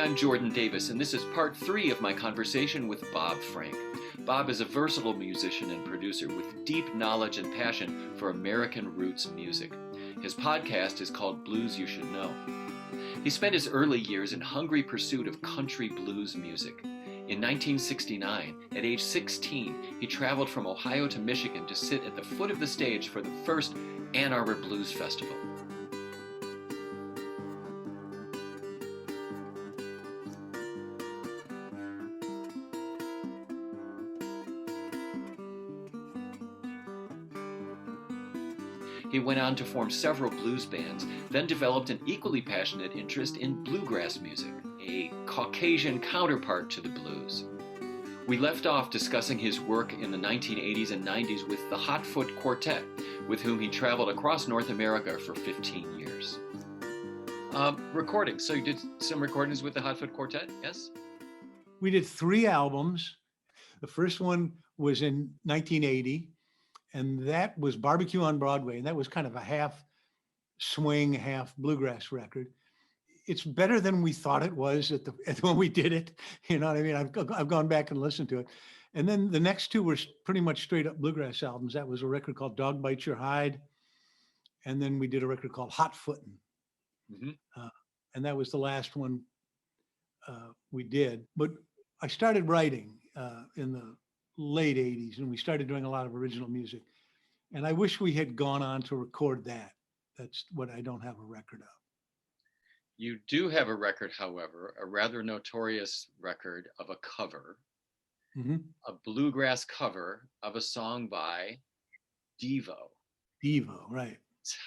I'm Jordan Davis, and this is part 3 of my conversation with Bob Frank. Bob is a versatile musician and producer with deep knowledge and passion for American roots music. His podcast is called Blues You Should Know. He spent his early years in hungry pursuit of country blues music. In 1969, at age 16, he traveled from Ohio to Michigan to sit at the foot of the stage for the first Ann Arbor Blues Festival. He went on to form several blues bands, then developed an equally passionate interest in bluegrass music, a Caucasian counterpart to the blues. We left off discussing his work in the 1980s and 90s with the Hotfoot Quartet, with whom he traveled across North America for 15 years. Recording. So you did some recordings with the Hotfoot Quartet, yes? We did 3 albums. The first one was in 1980. And that was Barbecue on Broadway. And that was kind of a half swing, half bluegrass record. It's better than we thought it was when we did it. You know what I mean? I've gone back and listened to it. And then the next 2 were pretty much straight up bluegrass albums. That was a record called Dog Bite Your Hide. And then we did a record called Hot Footin'. Mm-hmm. And that was the last one we did. But I started writing in the late 80s, and we started doing a lot of original music. And I wish we had gone on to record that. That's what I don't have a record of. You do have a record, however, a rather notorious record of a cover, a bluegrass cover of a song by Devo. Devo, right.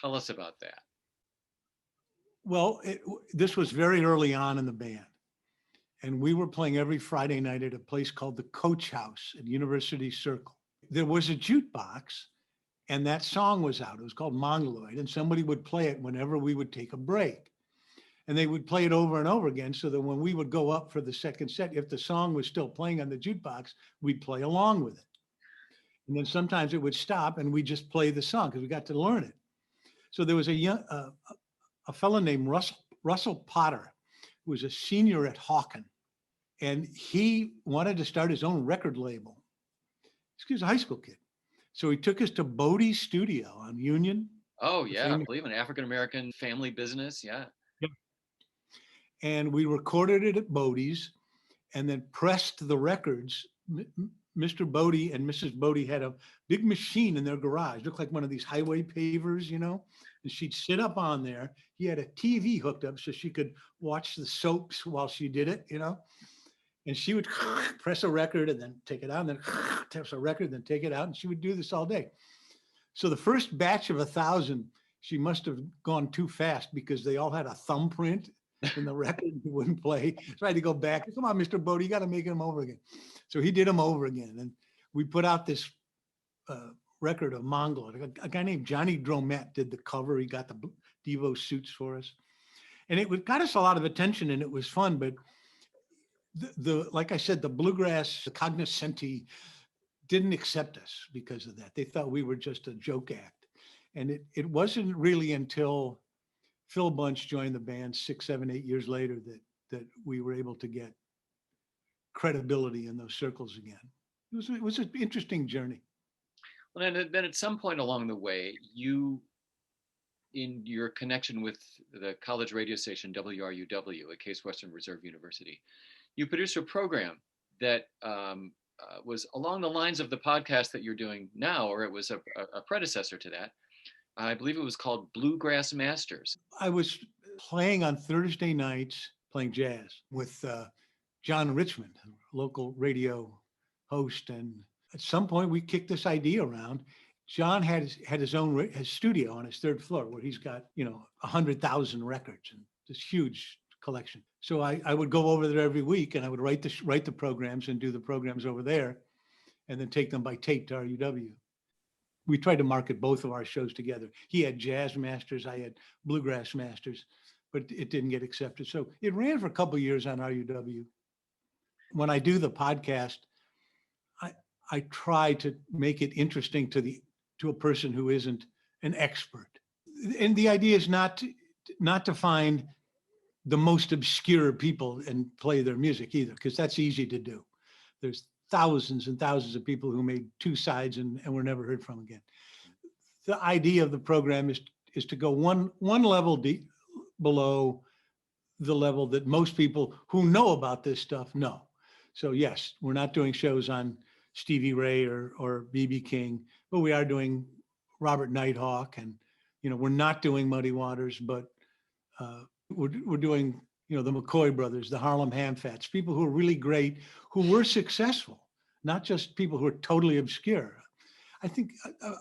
Tell us about that. Well, this was very early on in the band. And we were playing every Friday night at a place called the Coach House at University Circle. There was a jukebox, and that song was out. It was called Mongoloid, and somebody would play it whenever we would take a break. And they would play it over and over again, so that when we would go up for the second set, if the song was still playing on the jukebox, we'd play along with it. And then sometimes it would stop, and we'd just play the song because we got to learn it. So there was a fellow named Russell Potter, who was a senior at Hawken, and he wanted to start his own record label. He was a high school kid. So he took us to Bodie's studio on Union. Oh, yeah, I believe an African-American family business, yeah. Yep. And we recorded it at Bodie's and then pressed the records. Mr. Bodie and Mrs. Bodie had a big machine in their garage, looked like one of these highway pavers, you know, and she'd sit up on there. He had a TV hooked up so she could watch the soaps while she did it, you know, and she would press a record and then take it out, and then press a record, then take it out. And she would do this all day. So the first batch of 1,000, she must have gone too fast because they all had a thumbprint in the record. He wouldn't play. So I had to go back. Come on, Mr. Bodie, you got to make them over again. So he did them over again. And we put out this record of Mongoloid. A guy named Johnny Dromette did the cover. He got the Devo suits for us. And it got us a lot of attention, and it was fun. But the like I said, the bluegrass, the cognoscenti didn't accept us because of that. They thought we were just a joke act. And it wasn't really until Phil Bunch joined the band 6, 7, 8 years later that we were able to get credibility in those circles again. It was an interesting journey. Well, and then at some point along the way, you, in your connection with the college radio station WRUW at Case Western Reserve University, you produced a program that was along the lines of the podcast that you're doing now, or it was a predecessor to that. I believe it was called Bluegrass Masters. I was playing on Thursday nights, playing jazz with John Richmond, a local radio host. And at some point we kicked this idea around. John had his own his studio on his 3rd floor where he's got, 100,000 records and this huge collection. So I would go over there every week, and I would write the programs and do the programs over there, and then take them by tape to RUW. We tried to market both of our shows together. He had Jazz Masters, I had Bluegrass Masters, but it didn't get accepted. So it ran for a couple of years on RUW. When I do the podcast, I try to make it interesting to a person who isn't an expert. And the idea is not to find the most obscure people and play their music either, because that's easy to do. There's thousands and thousands of people who made two sides and were never heard from again. The idea of the program is to go one level deep below the level that most people who know about this stuff know. So yes, we're not doing shows on Stevie Ray or B.B. King, but we are doing Robert Nighthawk, and we're not doing Muddy Waters, but we're doing the McCoy brothers, the Harlem Hamfats, people who are really great, who were successful, not just people who are totally obscure. I think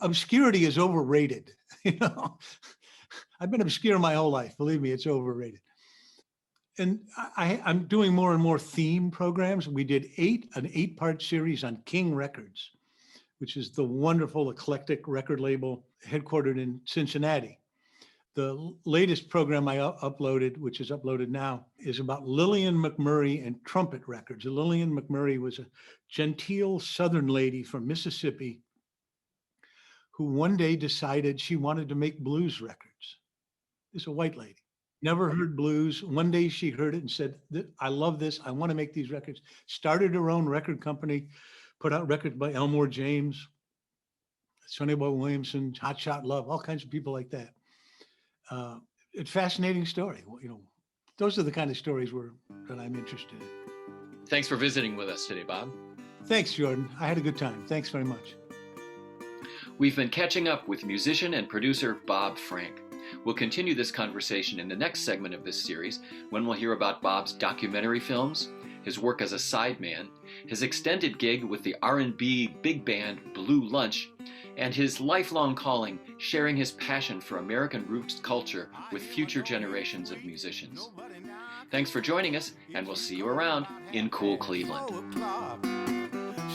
obscurity is overrated. I've been obscure my whole life. Believe me, it's overrated. And I'm doing more and more theme programs. We did an 8-part series on King Records, which is the wonderful eclectic record label headquartered in Cincinnati. The latest program I uploaded, which is uploaded now, is about Lillian McMurray and trumpet records. Lillian McMurray was a genteel Southern lady from Mississippi who one day decided she wanted to make blues records. This is a white lady. Never heard blues. One day she heard it and said, I love this. I want to make these records. Started her own record company, put out records by Elmore James, Sonny Boy Williamson, Hot Shot Love, all kinds of people like that. It's a fascinating story. Those are the kind of stories that I'm interested in. Thanks for visiting with us today, Bob. Thanks, Jordan. I had a good time. Thanks very much. We've been catching up with musician and producer Bob Frank. We'll continue this conversation in the next segment of this series, when we'll hear about Bob's documentary films, his work as a sideman, his extended gig with the R&B big band Blue Lunch, and his lifelong calling, sharing his passion for American roots culture with future generations of musicians. Thanks for joining us, and we'll see you around in cool Cleveland.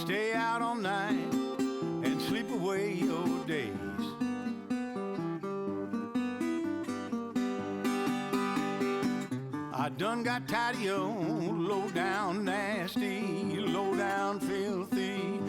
Stay out all night and sleep away your days. I done got tired of your low down nasty, low down filthy